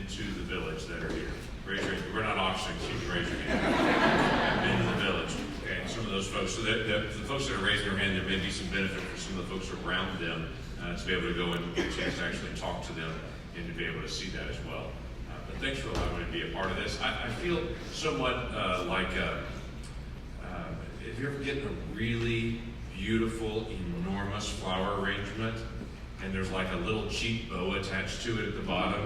to the village that are here? Raise your hand. We're not auctioning, so you can raise your hand. Have been to the village. Okay, and some of those folks, so the folks that are raising their hand, there may be some benefit for some of the folks around them to be able to go and get a chance to actually talk to them and to be able to see that as well. But thanks for allowing me to be a part of this. I feel somewhat if you're ever getting a really beautiful, enormous flower arrangement, and there's like a little cheap bow attached to it at the bottom,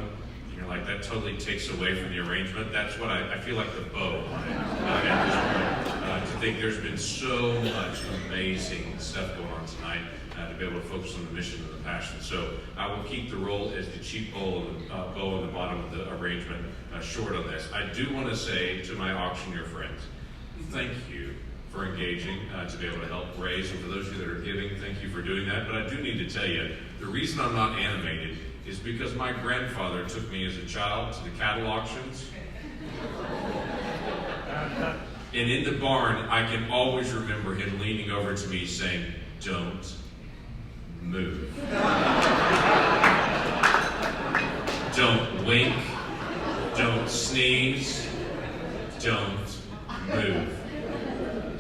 and you're like, that totally takes away from the arrangement. That's what I feel like the bow on it at this point. To think there's been so much amazing stuff going on tonight, to be able to focus on the mission and the passion. So I will keep the role as the cheap bow on the bottom of the arrangement short on this. I do want to say to my auctioneer friends, thank you for engaging to be able to help raise. And for those of you that are giving, thank you for doing that. But I do need to tell you, the reason I'm not animated is because my grandfather took me as a child to the cattle auctions. And in the barn, I can always remember him leaning over to me saying, "Don't move. Don't wink. Don't sneeze. Don't move."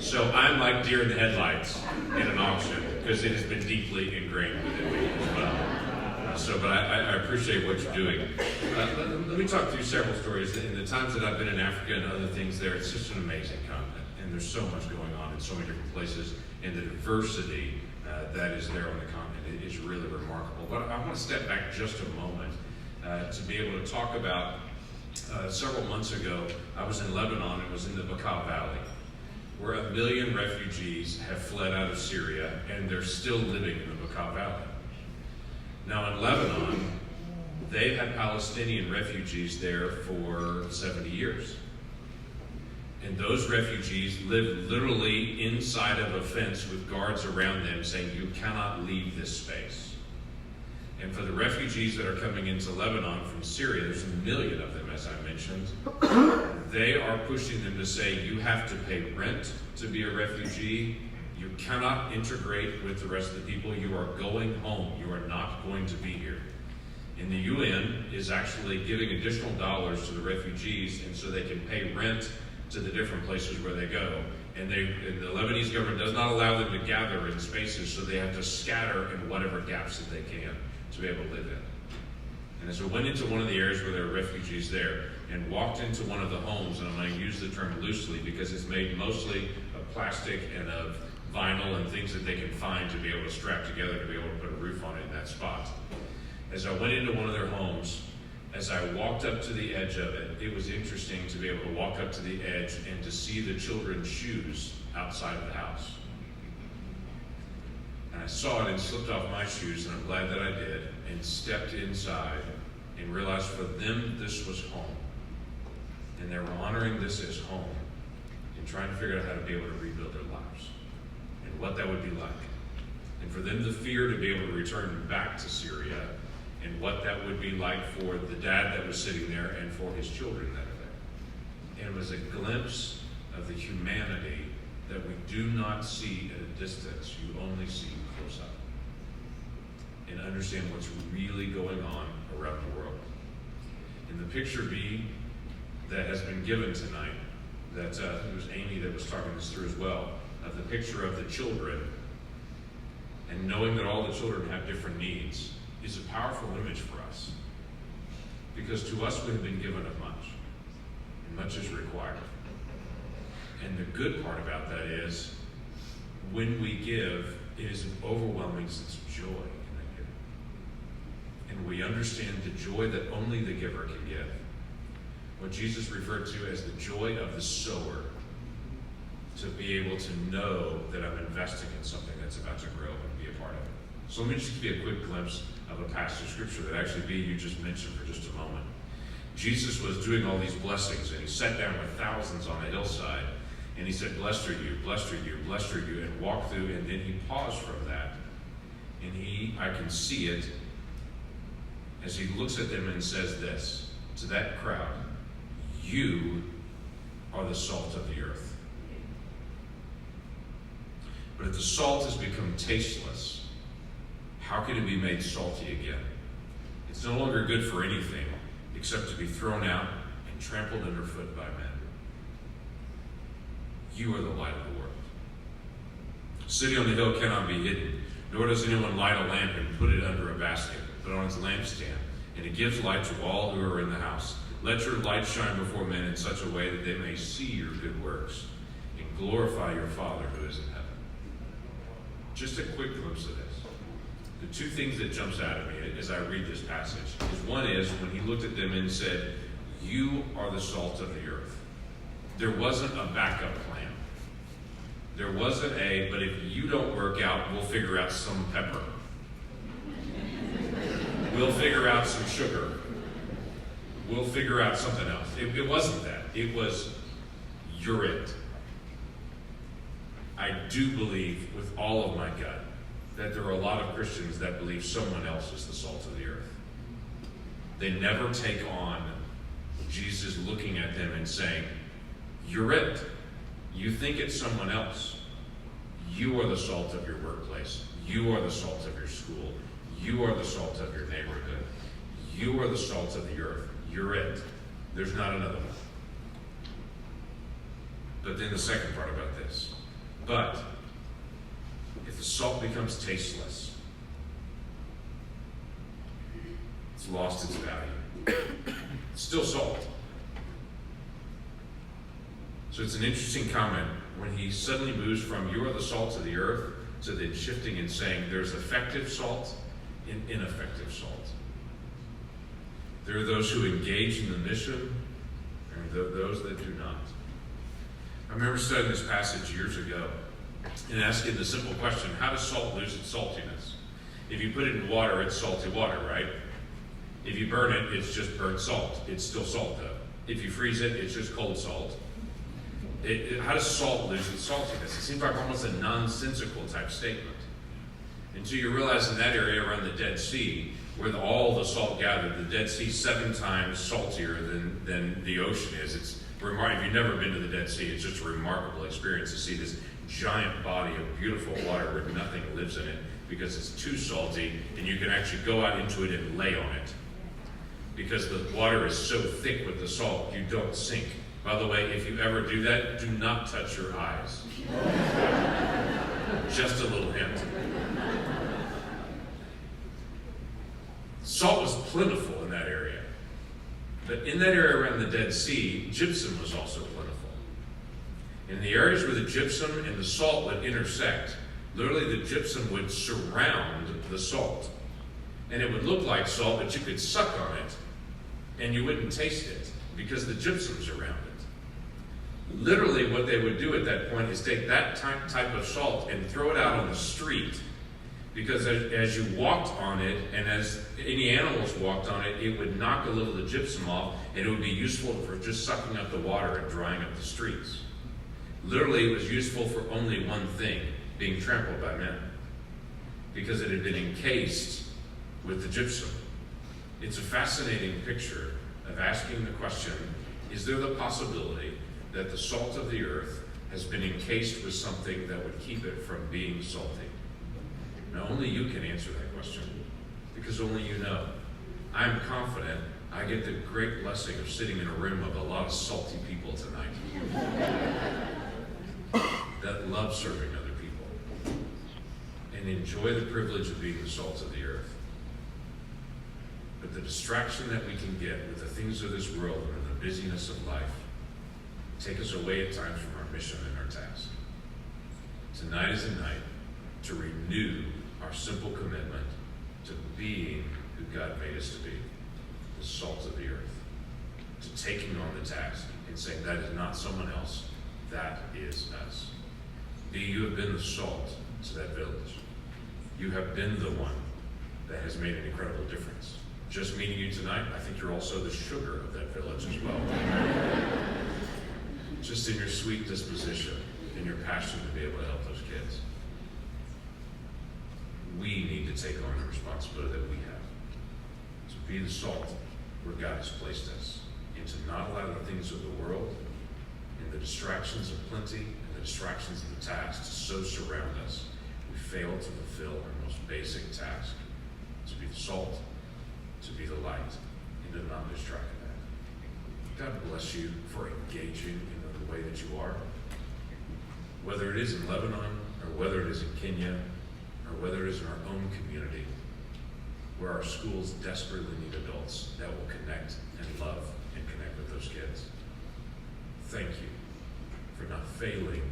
So I'm like deer in the headlights in an auction because it has been deeply ingrained within me as well. But I appreciate what you're doing. Let me talk through several stories. In the times that I've been in Africa and other things there, it's just an amazing continent. And there's so much going on in so many different places. And the diversity that is there on the continent is really remarkable. But I want to step back just a moment to be able to talk about several months ago, I was in Lebanon and was in the Bekaa Valley, where 1 million refugees have fled out of Syria, and they're still living in the Bekaa Valley. Now in Lebanon, they've had Palestinian refugees there for 70 years. And those refugees live literally inside of a fence with guards around them saying, "You cannot leave this space." And for the refugees that are coming into Lebanon from Syria, there's 1 million of them, as I mentioned, they are pushing them to say, you have to pay rent to be a refugee. You cannot integrate with the rest of the people. You are going home. You are not going to be here. And the UN is actually giving additional dollars to the refugees, and so they can pay rent to the different places where they go. And the Lebanese government does not allow them to gather in spaces, so they have to scatter in whatever gaps that they can to be able to live in. And so I went into one of the areas where there are refugees there and walked into one of the homes, and I'm going to use the term loosely because it's made mostly of plastic and of vinyl and things that they can find to be able to strap together to be able to put a roof on it in that spot. As I went into one of their homes, as I walked up to the edge of it, it was interesting to be able to walk up to the edge and to see the children's shoes outside of the house. And I saw it and slipped off my shoes, and I'm glad that I did, and stepped inside and realized for them this was home. And they were honoring this as home and trying to figure out how to be able to rebuild their lives and what that would be like. And for them, the fear to be able to return back to Syria and what that would be like for the dad that was sitting there and for his children that are there. And it was a glimpse of the humanity that we do not see at a distance. You only see close up. And understand what's really going on around the world. And the picture B that has been given tonight, that it was Amy that was talking this through as well, of the picture of the children, and knowing that all the children have different needs, is a powerful image for us. Because to us we have been given of much, and much is required. And the good part about that is, when we give, it is an overwhelming sense of joy in that giving. And we understand the joy that only the giver can give. What Jesus referred to as the joy of the sower, to be able to know that I'm investing in something that's about to grow and be a part of it. So let me just give you a quick glimpse of a passage of scripture that actually B, you just mentioned for just a moment. Jesus was doing all these blessings, and he sat down with thousands on a hillside, and he said, "Blessed are you, blessed are you, blessed are you," and walked through, and then he paused from that, and I can see it as he looks at them and says this to that crowd: "You are the salt of the earth. But if the salt has become tasteless, how can it be made salty again? It's no longer good for anything except to be thrown out and trampled underfoot by men. You are the light of the world. A city on the hill cannot be hidden, nor does anyone light a lamp and put it under a basket, but on its lampstand, and it gives light to all who are in the house. Let your light shine before men in such a way that they may see your good works and glorify your Father who is in heaven. Just a quick glimpse of this. The two things that jumps out at me as I read this passage is, one is when he looked at them and said, you are the salt of the earth. There wasn't a backup plan. There wasn't but if you don't work out, we'll figure out some pepper. We'll figure out some sugar. We'll figure out something else. It wasn't that. It was, you're it. I do believe with all of my gut that there are a lot of Christians that believe someone else is the salt of the earth. They never take on Jesus looking at them and saying, you're it. You think it's someone else. You are the salt of your workplace. You are the salt of your school. You are the salt of your neighborhood. You are the salt of the earth. You're it. There's not another one. But then the second part about this. But if the salt becomes tasteless, it's lost its value. It's still salt. So it's an interesting comment when he suddenly moves from you are the salt of the earth to then shifting and saying there's effective salt and ineffective salt. There are those who engage in the mission and those that do not. I remember studying this passage years ago and asking the simple question, how does salt lose its saltiness? If you put it in water, it's salty water, right? If you burn it, it's just burnt salt. It's still salt, though. If you freeze it, it's just cold salt. How does salt lose its saltiness? It seems like almost a nonsensical type statement. Until you realize in that area around the Dead Sea, where all the salt gathered, the Dead Sea 7 times saltier than the ocean is. It's remarkable. If you've never been to the Dead Sea, it's just a remarkable experience to see this giant body of beautiful water where nothing lives in it because it's too salty, and you can actually go out into it and lay on it. Because the water is so thick with the salt, you don't sink. By the way, if you ever do that, do not touch your eyes. Just a little hint. Salt was plentiful in that area. But in that area around the Dead Sea, gypsum was also plentiful. In the areas where the gypsum and the salt would intersect, literally the gypsum would surround the salt. And it would look like salt, but you could suck on it, and you wouldn't taste it, because the gypsum's around it. Literally what they would do at that point is take that type of salt and throw it out on the street, because as you walked on it, and as any animals walked on it, it would knock a little of the gypsum off, and it would be useful for just sucking up the water and drying up the streets. Literally, it was useful for only one thing, being trampled by men, because it had been encased with the gypsum. It's a fascinating picture of asking the question, is there the possibility that the salt of the earth has been encased with something that would keep it from being salty? Now, only you can answer that question, because only you know. I'm confident I get the great blessing of sitting in a room of a lot of salty people tonight that love serving other people and enjoy the privilege of being the salt of the earth. But the distraction that we can get with the things of this world and the busyness of life take us away at times from our mission and our task. Tonight is a night to renew our simple commitment to being who God made us to be, the salt of the earth, to taking on the task and saying that is not someone else, that is us. You have been the salt to that village. You have been the one that has made an incredible difference. Just meeting you tonight, I think you're also the sugar of that village as well. Just in your sweet disposition and your passion to be able to help those kids. We need to take on the responsibility that we have to be the salt where God has placed us, and to not allow the things of the world and the distractions of plenty and the distractions of the task to so surround us. We fail to fulfill our most basic task, to be the salt, to be the light, and to not lose track of that. God bless you for engaging in the way that you are. Whether it is in Lebanon, or whether it is in Kenya, or whether it is in our own community, where our schools desperately need adults that will connect and love and connect with those kids. Thank you for not failing